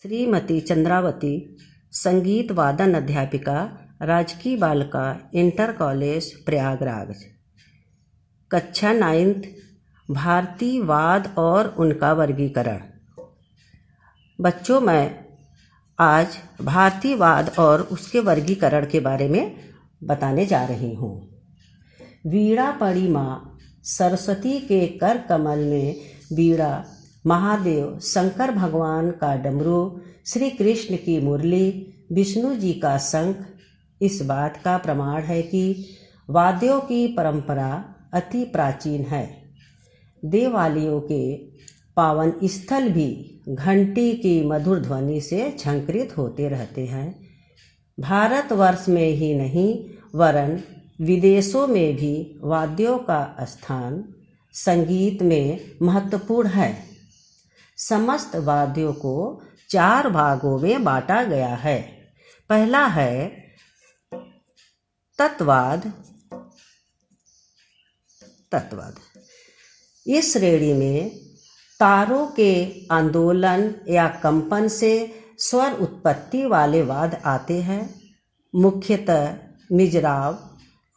श्रीमती चंद्रावती, संगीत वादन अध्यापिका, राजकीय बालिका इंटर कॉलेज प्रयागराज। कक्षा 9th, भारतीय वाद और उनका वर्गीकरण। बच्चों, मैं आज भारतीय वाद और उसके वर्गीकरण के बारे में बताने जा रही हूँ। वीणा पड़ी माँ, सरस्वती के कर कमल में वीणा, महादेव शंकर भगवान का डमरू, श्री कृष्ण की मुरली, विष्णु जी का शंख। इस बात का प्रमाण है कि वाद्यों की परंपरा अति प्राचीन है। देवालयों के पावन स्थल भी घंटी की मधुर ध्वनि से झंकृत होते रहते हैं। भारतवर्ष में ही नहीं वरन विदेशों में भी वाद्यों का स्थान संगीत में महत्वपूर्ण है। समस्त वाद्यों को 4 भागों में बांटा गया है। पहला है तत्वाद। इस श्रेणी में तारों के आंदोलन या कंपन से स्वर उत्पत्ति वाले वाद्य आते हैं। मुख्यतः मिजराव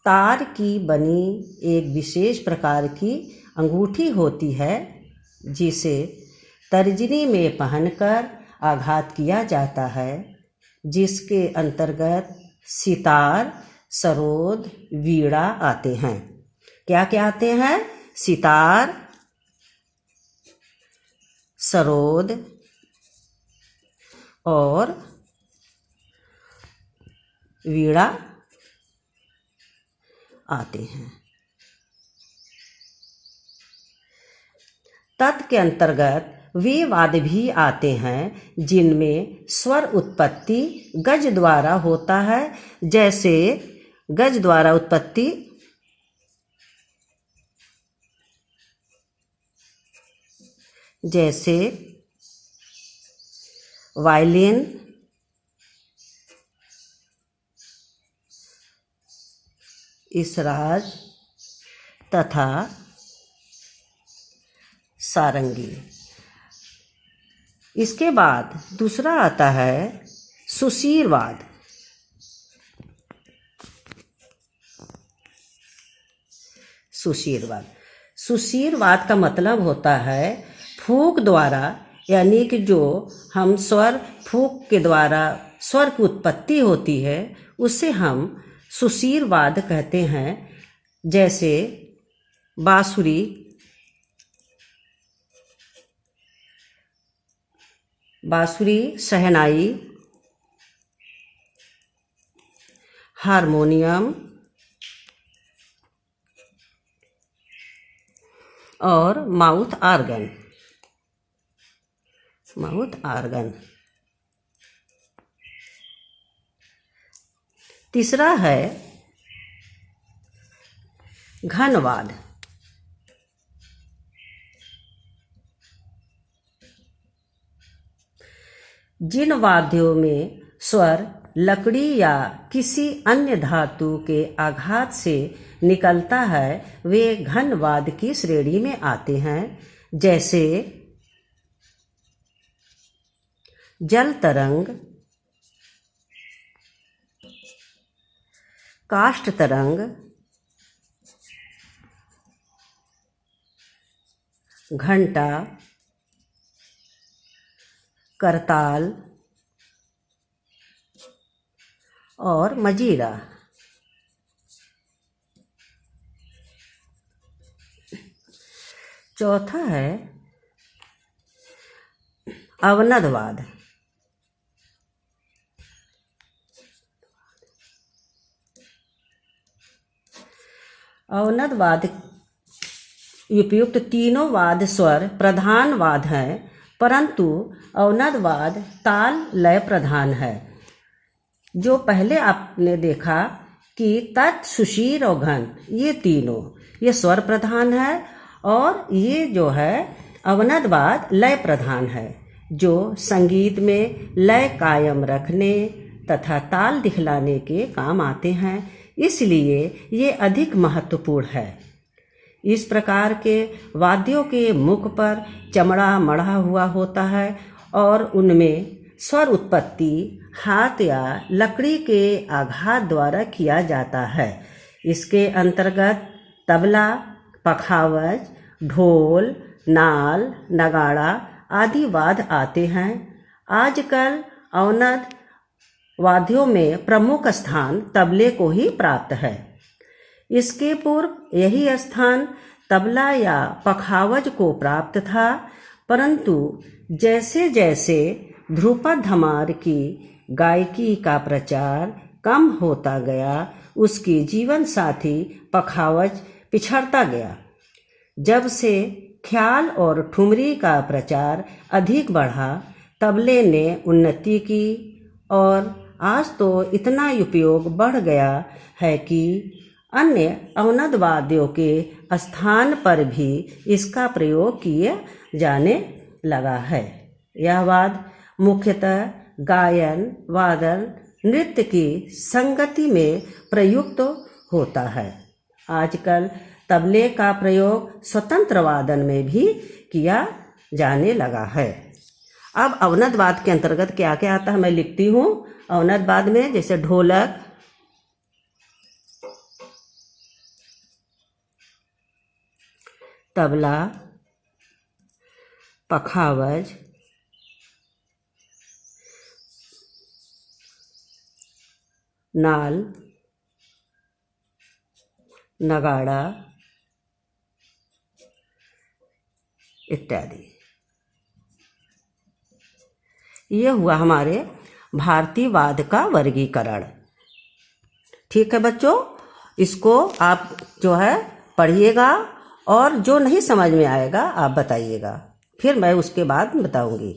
तार की बनी एक विशेष प्रकार की अंगूठी होती है, जिसे तर्जनी में पहनकर आघात किया जाता है, जिसके अंतर्गत सितार, सरोद, वीणा आते हैं। क्या क्या आते हैं? सितार, सरोद और वीणा आते हैं। तत् के अंतर्गत वे वाद्य भी आते हैं जिनमें स्वर उत्पत्ति गज द्वारा होता है, जैसे गज द्वारा उत्पत्ति जैसे वायलिन, इसराज तथा सारंगी। इसके बाद दूसरा आता है सुशीरवाद। सुशीरवाद का मतलब होता है फूंक द्वारा, यानी कि जो हम स्वर फूंक के द्वारा स्वर की उत्पत्ति होती है, उसे हम सुशीरवाद कहते हैं। जैसे बांसुरी, शहनाई, हारमोनियम और माउथ आर्गन। तीसरा है घनवाद। जिन वाद्यों में स्वर लकड़ी या किसी अन्य धातु के आघात से निकलता है, वे घनवाद की श्रेणी में आते हैं। जैसे जल तरंग, काष्ठ तरंग, घंटा, करताल और मजीरा। चौथा है अवनदवाद। अवनदवाद उपयुक्त तीनों वाद्य स्वर प्रधान वाद हैं, परंतु अवनदवाद ताल लय प्रधान है। जो पहले आपने देखा कि तत्, सुशीर और घन, ये तीनों ये स्वर प्रधान है, और ये जो है अवनदवाद लय प्रधान है, जो संगीत में लय कायम रखने तथा ताल दिखलाने के काम आते हैं। इसलिए ये अधिक महत्वपूर्ण है। इस प्रकार के वाद्यों के मुख पर चमड़ा मढ़ा हुआ होता है और उनमें स्वर उत्पत्ति हाथ या लकड़ी के आघात द्वारा किया जाता है। इसके अंतर्गत तबला, पखावज, ढोल, नाल, नगाड़ा आदि वाद्य आते हैं। आजकल अवनद वाद्यों में प्रमुख स्थान तबले को ही प्राप्त है। इसके पूर्व यही स्थान तबला या पखावज को प्राप्त था, परंतु जैसे जैसे ध्रुपद धमार की गायकी का प्रचार कम होता गया, उसकी जीवन साथी पखावज पिछड़ता गया। जब से ख्याल और ठुमरी का प्रचार अधिक बढ़ा, तबले ने उन्नति की और आज तो इतना उपयोग बढ़ गया है कि अन्य अवनद वाद्यों के स्थान पर भी इसका प्रयोग किया जाने लगा है। यह वाद्य मुख्यतः गायन, वादन, नृत्य की संगति में प्रयुक्त होता है। आजकल तबले का प्रयोग स्वतंत्र वादन में भी किया जाने लगा है। अब अवनद वाद्य के अंतर्गत क्या क्या आता है मैं लिखती हूँ। अवनद वाद्य में जैसे ढोलक, तबला, पखावज, नाल, नगाड़ा इत्यादि। ये हुआ हमारे भारतीय वाद्य का वर्गीकरण। ठीक है बच्चों, इसको आप जो है पढ़िएगा और जो नहीं समझ में आएगा आप बताइएगा, फिर मैं उसके बाद बताऊंगी।